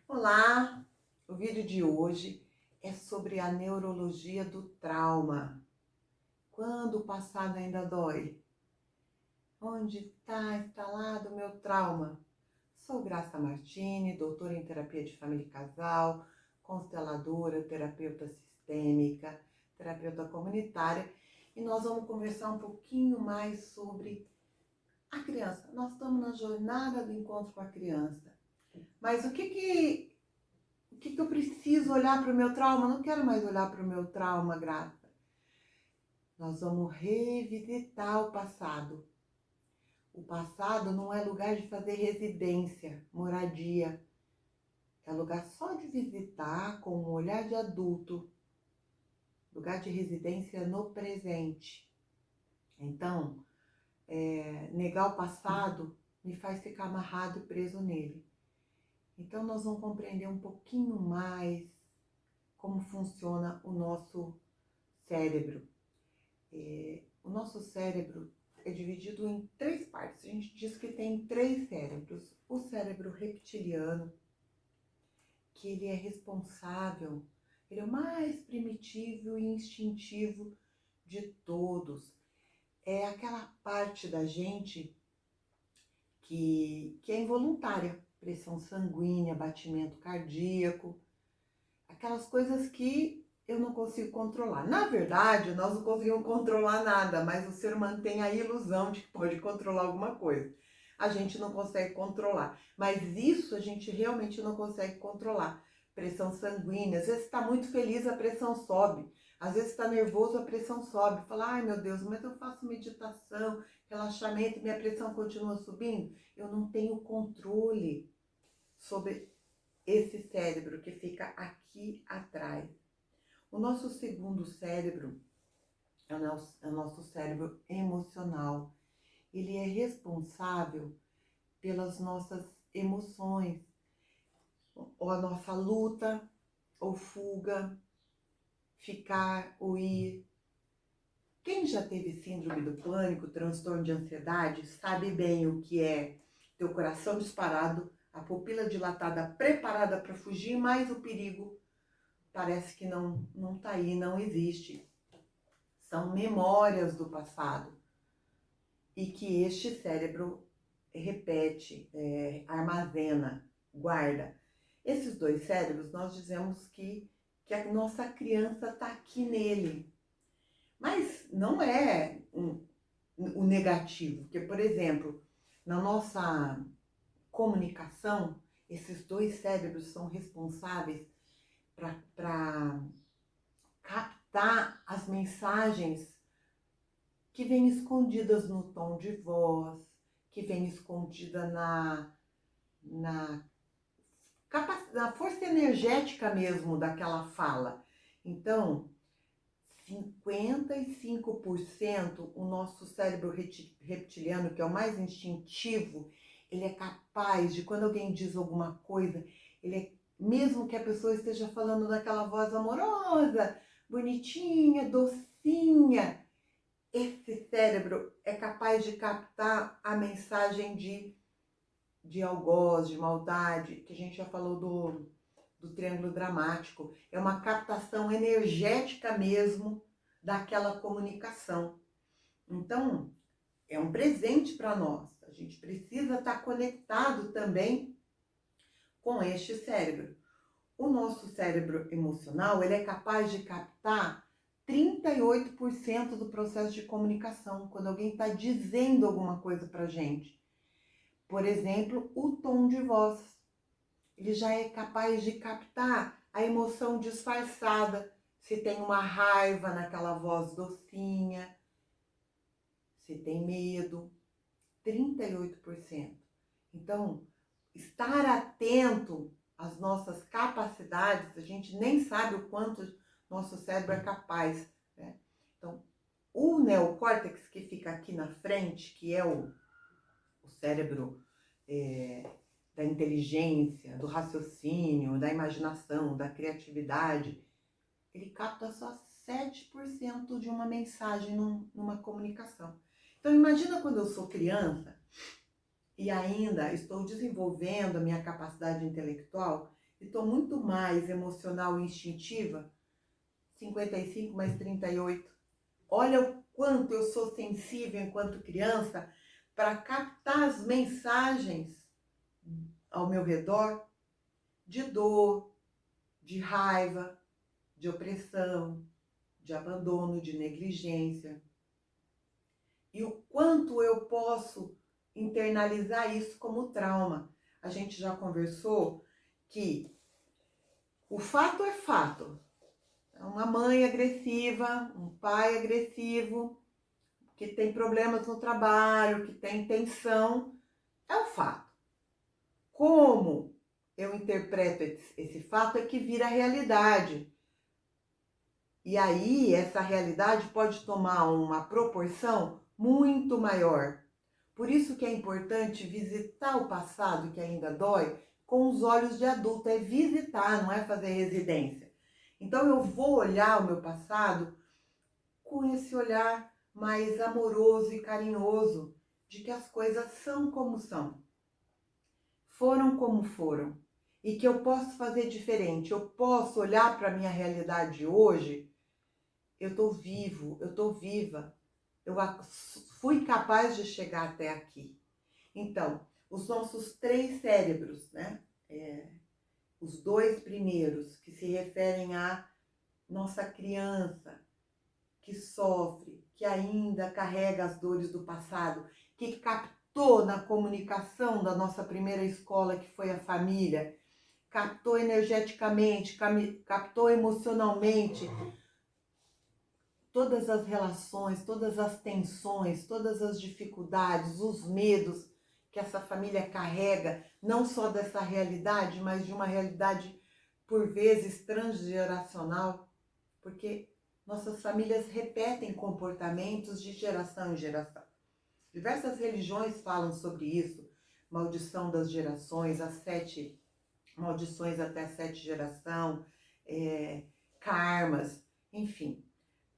Olá! O vídeo de hoje é sobre a neurologia do trauma. Quando o passado ainda dói? Onde está instalado o meu trauma? Sou Graça Martini, doutora em terapia de família e casal, consteladora, terapeuta sistêmica, terapeuta comunitária, e nós vamos conversar um pouquinho mais sobre a criança. Nós estamos na jornada do encontro com a criança. Mas o que eu preciso olhar para o meu trauma? Não quero mais olhar para o meu trauma, Graça. Nós vamos revisitar o passado. O passado não é lugar de fazer residência, moradia. É lugar só de visitar com um olhar de adulto. Lugar de residência no presente. Então, negar o passado me faz ficar amarrado e preso nele. Então, nós vamos compreender um pouquinho mais como funciona o nosso cérebro. O nosso cérebro é dividido em três partes. A gente diz que tem três cérebros. O cérebro reptiliano, que ele é responsável, ele é o mais primitivo e instintivo de todos. É aquela parte da gente que é involuntária. Pressão sanguínea, batimento cardíaco, aquelas coisas que eu não consigo controlar. Na verdade, nós não conseguimos controlar nada, mas o ser humano tem a ilusão de que pode controlar alguma coisa. A gente não consegue controlar, mas isso a gente realmente não consegue controlar. Pressão sanguínea, às vezes está muito feliz, a pressão sobe. Às vezes está nervoso, a pressão sobe. Fala, ai meu Deus, mas eu faço meditação, relaxamento, minha pressão continua subindo. Eu não tenho controle sobre esse cérebro que fica aqui atrás. O nosso segundo cérebro é o nosso cérebro emocional. Ele é responsável pelas nossas emoções, ou a nossa luta, ou fuga, ficar ou ir. Quem já teve síndrome do pânico, transtorno de ansiedade, sabe bem o que é teu coração disparado, a pupila dilatada, preparada para fugir, mas o perigo parece que não está aí, não existe. São memórias do passado e que este cérebro repete, armazena, guarda. Esses dois cérebros, nós dizemos que a nossa criança está aqui nele. Mas não é o negativo, porque, por exemplo, na nossa comunicação, esses dois cérebros são responsáveis para captar as mensagens que vêm escondidas no tom de voz, que vêm escondida na força energética mesmo daquela fala. Então, 55% o nosso cérebro reptiliano, que é o mais instintivo, ele é capaz de, quando alguém diz alguma coisa, mesmo que a pessoa esteja falando daquela voz amorosa, bonitinha, docinha, esse cérebro é capaz de captar a mensagem de algoz, de maldade, que a gente já falou do triângulo dramático. É uma captação energética mesmo daquela comunicação. Então, é um presente para nós. A gente precisa estar conectado também com este cérebro. O nosso cérebro emocional, ele é capaz de captar 38% do processo de comunicação, quando alguém está dizendo alguma coisa para gente. Por exemplo, o tom de voz. Ele já é capaz de captar a emoção disfarçada, se tem uma raiva naquela voz docinha, se tem medo, 38%. Então, estar atento às nossas capacidades, a gente nem sabe o quanto nosso cérebro é capaz, né? Então, o neocórtex que fica aqui na frente, que é o cérebro da inteligência, do raciocínio, da imaginação, da criatividade, ele capta só 7% de uma mensagem numa comunicação. Então, imagina quando eu sou criança e ainda estou desenvolvendo a minha capacidade intelectual, e estou muito mais emocional e instintiva, 55 mais 38. Olha o quanto eu sou sensível enquanto criança para captar as mensagens ao meu redor de dor, de raiva, de opressão, de abandono, de negligência. E o quanto eu posso internalizar isso como trauma. A gente já conversou que o fato é fato. Uma mãe agressiva, um pai agressivo, que tem problemas no trabalho, que tem tensão, é o fato. Como eu interpreto esse fato é que vira realidade. E aí essa realidade pode tomar uma proporção muito maior. Por isso que é importante visitar o passado que ainda dói com os olhos de adulto. É visitar, não é fazer residência. Então eu vou olhar o meu passado com esse olhar mais amoroso e carinhoso de que as coisas são como são, foram como foram, e que eu posso fazer diferente. Eu posso olhar para a minha realidade hoje. Eu estou vivo, eu estou viva, eu fui capaz de chegar até aqui. Então, os nossos 3 cérebros, né? Os 2 primeiros, que se referem à nossa criança, que sofre, que ainda carrega as dores do passado, que captou na comunicação da nossa primeira escola, que foi a família, captou energeticamente, captou emocionalmente, todas as relações, todas as tensões, todas as dificuldades, os medos que essa família carrega, não só dessa realidade, mas de uma realidade, por vezes, transgeracional, porque nossas famílias repetem comportamentos de geração em geração. Diversas religiões falam sobre isso, maldição das gerações, as 7 maldições até a 7ª geração, karmas, enfim.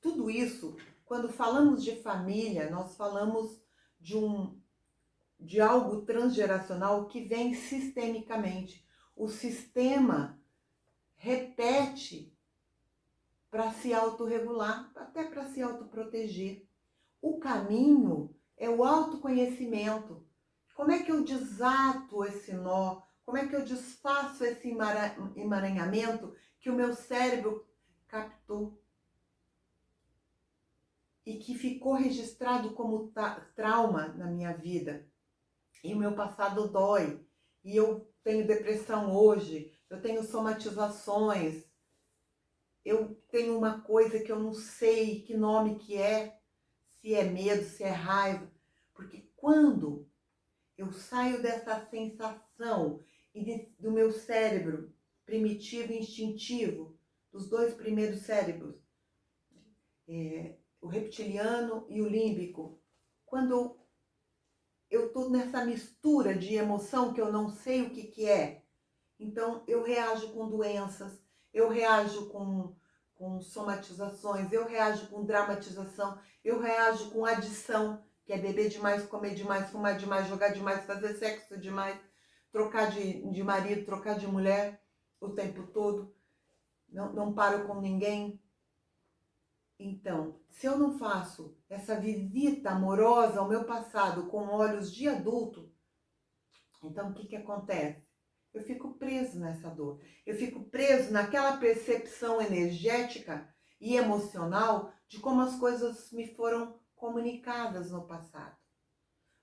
Tudo isso, quando falamos de família, nós falamos de algo transgeracional que vem sistemicamente. O sistema repete para se autorregular, até para se autoproteger. O caminho é o autoconhecimento. Como é que eu desato esse nó? Como é que eu desfaço esse emaranhamento que o meu cérebro captou? E que ficou registrado como trauma na minha vida. E o meu passado dói. E eu tenho depressão hoje, eu tenho somatizações, eu tenho uma coisa que eu não sei que nome que é, se é medo, se é raiva. Porque quando eu saio dessa sensação do meu cérebro primitivo e instintivo, dos 2 primeiros cérebros, o reptiliano e o límbico, quando eu estou nessa mistura de emoção que eu não sei o que é, então eu reajo com doenças, eu reajo com somatizações, eu reajo com dramatização, eu reajo com adição, que é beber demais, comer demais, fumar demais, jogar demais, fazer sexo demais, trocar de marido, trocar de mulher o tempo todo, não paro com ninguém. Então, se eu não faço essa visita amorosa ao meu passado com olhos de adulto, então o que acontece? Eu fico preso nessa dor. Eu fico preso naquela percepção energética e emocional de como as coisas me foram comunicadas no passado.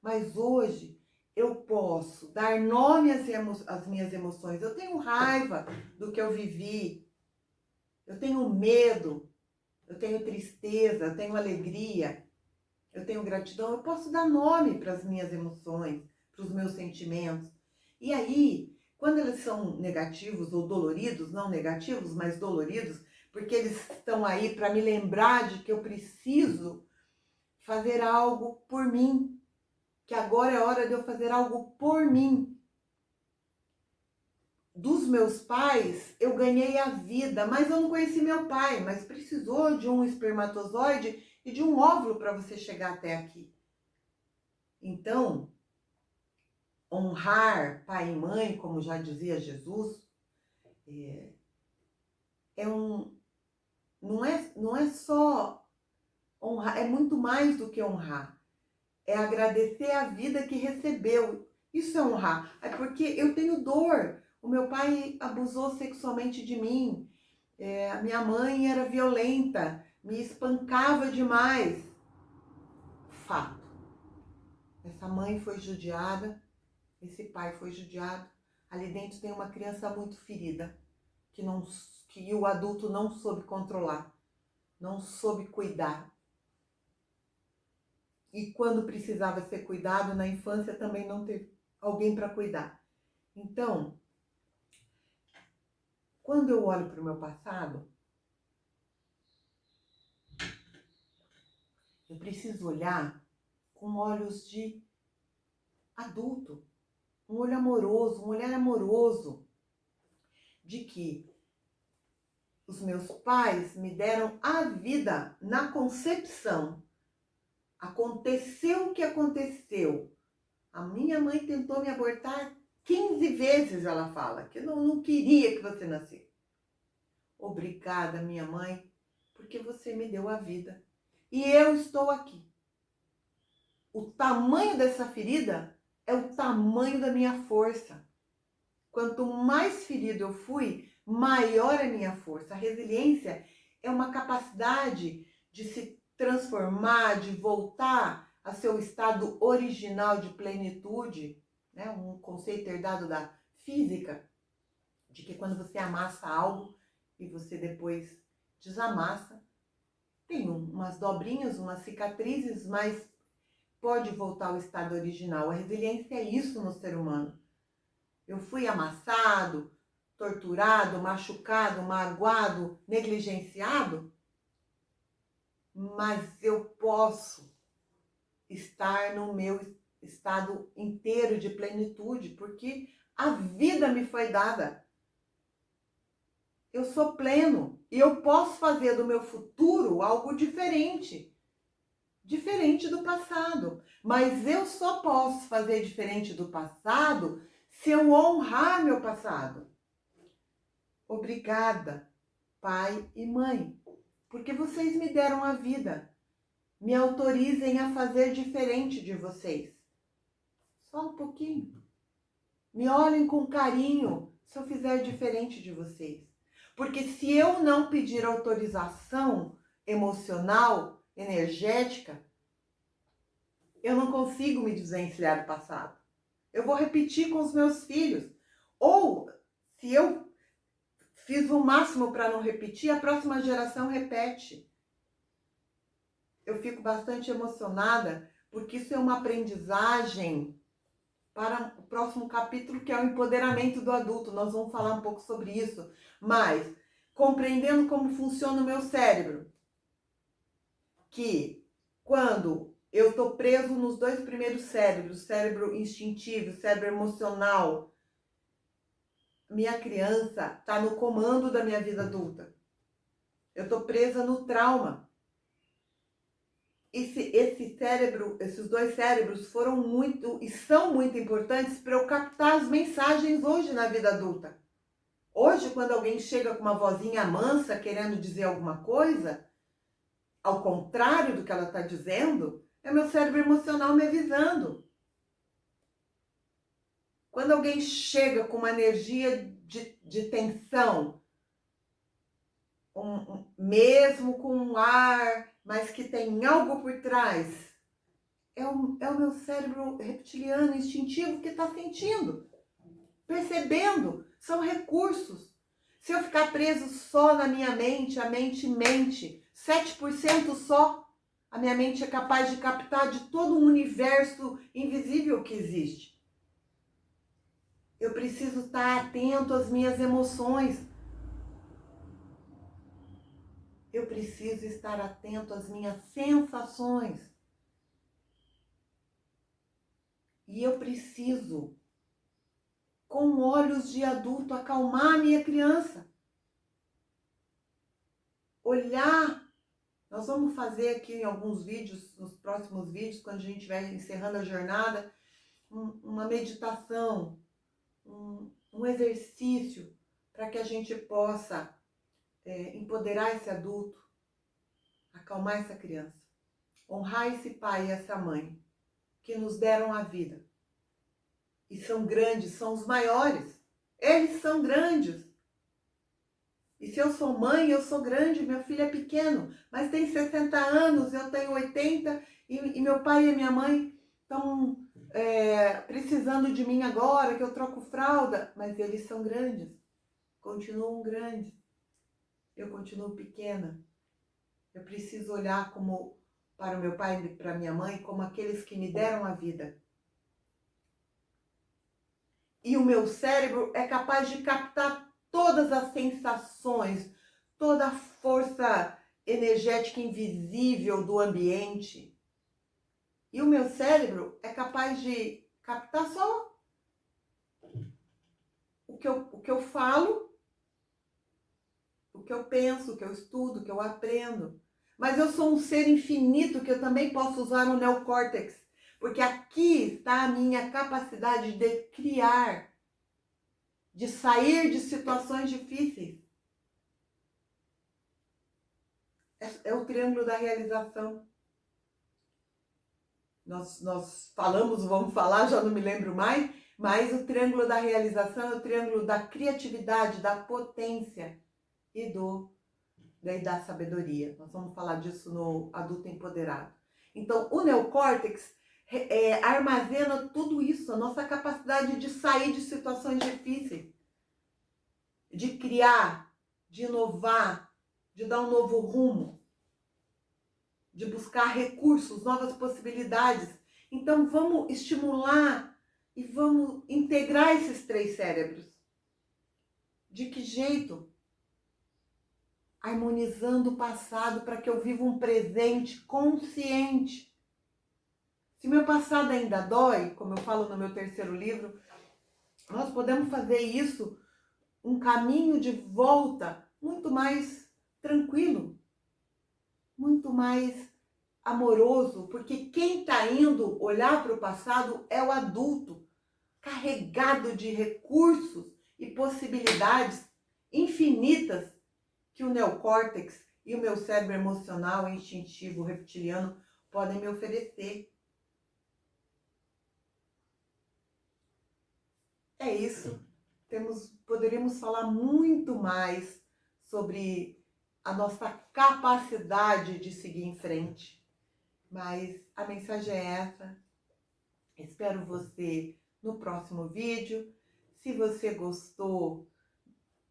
Mas hoje eu posso dar nome às minhas emoções. Eu tenho raiva do que eu vivi. Eu tenho medo. Eu tenho tristeza, eu tenho alegria, eu tenho gratidão. Eu posso dar nome para as minhas emoções, para os meus sentimentos. E aí, quando eles são negativos ou doloridos, não negativos, mas doloridos, porque eles estão aí para me lembrar de que eu preciso fazer algo por mim, que agora é hora de eu fazer algo por mim. Dos meus pais, eu ganhei a vida, mas eu não conheci meu pai, mas precisou de um espermatozoide e de um óvulo para você chegar até aqui. Então, honrar pai e mãe, como já dizia Jesus, é um, não é só honrar, é muito mais do que honrar. É agradecer a vida que recebeu. Isso é honrar. É porque eu tenho dor. O meu pai abusou sexualmente de mim. A minha mãe era violenta, me espancava demais. Fato. Essa mãe foi judiada, esse pai foi judiado. Ali dentro tem uma criança muito ferida, que o adulto não soube controlar, não soube cuidar. E quando precisava ser cuidado, na infância também não teve alguém para cuidar. Então, quando eu olho para o meu passado, eu preciso olhar com olhos de adulto, um olho amoroso, um olhar amoroso, de que os meus pais me deram a vida na concepção. Aconteceu o que aconteceu. A minha mãe tentou me abortar 15 vezes, ela fala, que eu não queria que você nascesse. Obrigada, minha mãe, porque você me deu a vida. E eu estou aqui. O tamanho dessa ferida é o tamanho da minha força. Quanto mais ferido eu fui, maior é a minha força. A resiliência é uma capacidade de se transformar, de voltar a seu estado original de plenitude, né? Um conceito herdado da física, de que quando você amassa algo e você depois desamassa, tem umas dobrinhas, umas cicatrizes, mas pode voltar ao estado original. A resiliência é isso no ser humano. Eu fui amassado, torturado, machucado, magoado, negligenciado, mas eu posso estar no meu estado inteiro de plenitude, porque a vida me foi dada. Eu sou pleno e eu posso fazer do meu futuro algo diferente do passado. Mas eu só posso fazer diferente do passado se eu honrar meu passado. Obrigada, pai e mãe, porque vocês me deram a vida. Me autorizem a fazer diferente de vocês. Só um pouquinho. Me olhem com carinho se eu fizer diferente de vocês. Porque se eu não pedir autorização emocional, energética, eu não consigo me desvencilhar do passado. Eu vou repetir com os meus filhos. Ou, se eu fiz o máximo para não repetir, a próxima geração repete. Eu fico bastante emocionada, porque isso é uma aprendizagem para o próximo capítulo, que é o empoderamento do adulto. Nós vamos falar um pouco sobre isso. Mas, compreendendo como funciona o meu cérebro, que quando eu estou preso nos dois primeiros cérebros, cérebro instintivo, cérebro emocional, minha criança está no comando da minha vida adulta. Eu estou presa no trauma. Esses dois cérebros foram muito e são muito importantes para eu captar as mensagens hoje na vida adulta. Hoje, quando alguém chega com uma vozinha mansa querendo dizer alguma coisa, ao contrário do que ela está dizendo, é meu cérebro emocional me avisando. Quando alguém chega com uma energia de tensão, mesmo com um ar, mas que tem algo por trás, é o meu cérebro reptiliano, instintivo, que está sentindo, percebendo. São recursos. Se eu ficar preso só na minha mente, a mente mente, 7% só, a minha mente é capaz de captar de todo um universo invisível que existe. Eu preciso estar atento às minhas emoções. Eu preciso estar atento às minhas sensações. E eu preciso, com olhos de adulto, acalmar a minha criança. Olhar. Nós vamos fazer aqui em alguns vídeos, nos próximos vídeos, quando a gente estiver encerrando a jornada, uma meditação, um exercício para que a gente possa empoderar esse adulto, acalmar essa criança, honrar esse pai e essa mãe que nos deram a vida. E são grandes, são os maiores. Eles são grandes. E se eu sou mãe, eu sou grande, meu filho é pequeno, mas tem 60 anos, eu tenho 80 e meu pai e minha mãe estão precisando de mim agora, que eu troco fralda, mas eles são grandes, continuam grandes. Eu continuo pequena. Eu preciso olhar para o meu pai e para minha mãe como aqueles que me deram a vida. E o meu cérebro é capaz de captar todas as sensações, toda a força energética invisível do ambiente. E o meu cérebro é capaz de captar só o que eu falo, o que eu penso, o que eu estudo, o que eu aprendo. Mas eu sou um ser infinito que eu também posso usar o neocórtex, porque aqui está a minha capacidade de criar, de sair de situações difíceis. É o triângulo da realização. Nós falamos, vamos falar, já não me lembro mais, mas o triângulo da realização é o triângulo da criatividade, da potência e da sabedoria. Nós vamos falar disso no adulto empoderado. Então, o neocórtex armazena tudo isso, a nossa capacidade de sair de situações difíceis, de criar, de inovar, de dar um novo rumo, de buscar recursos, novas possibilidades. Então, vamos estimular e vamos integrar esses 3 cérebros. De que jeito? Harmonizando o passado para que eu viva um presente consciente. Se meu passado ainda dói, como eu falo no meu 3º livro, nós podemos fazer isso um caminho de volta muito mais tranquilo, muito mais amoroso, porque quem está indo olhar para o passado é o adulto, carregado de recursos e possibilidades infinitas que o neocórtex e o meu cérebro emocional e instintivo reptiliano podem me oferecer. É isso. Poderíamos falar muito mais sobre a nossa capacidade de seguir em frente. Mas a mensagem é essa. Espero você no próximo vídeo. Se você gostou,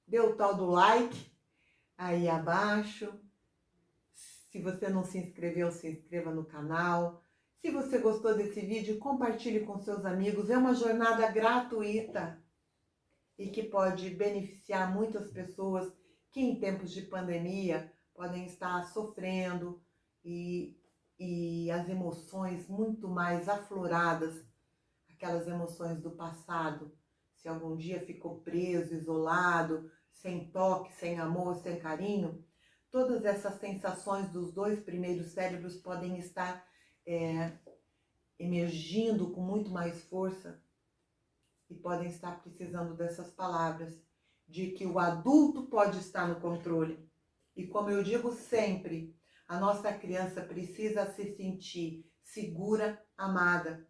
dê o tal do like aí abaixo. Se você não se inscreveu, se inscreva no canal. Se você gostou desse vídeo, compartilhe com seus amigos. É uma jornada gratuita e que pode beneficiar muitas pessoas que em tempos de pandemia podem estar sofrendo e as emoções muito mais afloradas, aquelas emoções do passado. Se algum dia ficou preso, isolado, sem toque, sem amor, sem carinho, todas essas sensações dos 2 primeiros cérebros podem estar emergindo com muito mais força e podem estar precisando dessas palavras, de que o adulto pode estar no controle. E como eu digo sempre, a nossa criança precisa se sentir segura, amada.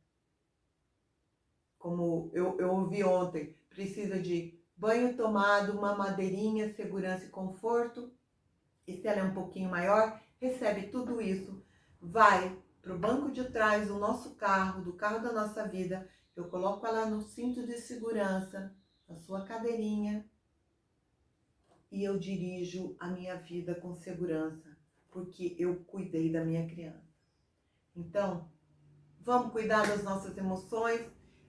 Como eu ouvi ontem, precisa de banho tomado, mamadeirinha, segurança e conforto. E se ela é um pouquinho maior, recebe tudo isso. Vai para o banco de trás do nosso carro, do carro da nossa vida. Eu coloco ela no cinto de segurança, na sua cadeirinha. E eu dirijo a minha vida com segurança, porque eu cuidei da minha criança. Então, vamos cuidar das nossas emoções,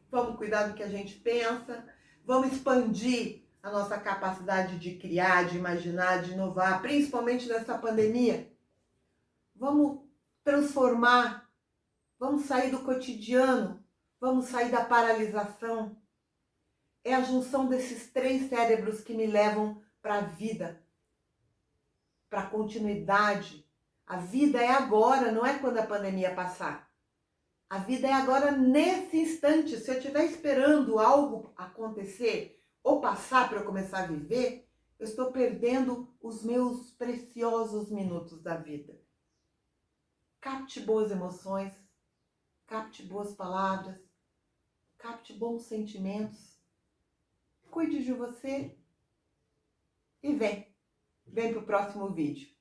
vamos cuidar do que a gente pensa, vamos expandir a nossa capacidade de criar, de imaginar, de inovar, principalmente nessa pandemia. Vamos transformar, vamos sair do cotidiano, vamos sair da paralisação. É a junção desses 3 cérebros que me levam para a vida, para a continuidade. A vida é agora, não é quando a pandemia passar. A vida é agora, nesse instante. Se eu estiver esperando algo acontecer, ou passar para eu começar a viver, eu estou perdendo os meus preciosos minutos da vida. Capte boas emoções, capte boas palavras, capte bons sentimentos, cuide de você e vem para o próximo vídeo.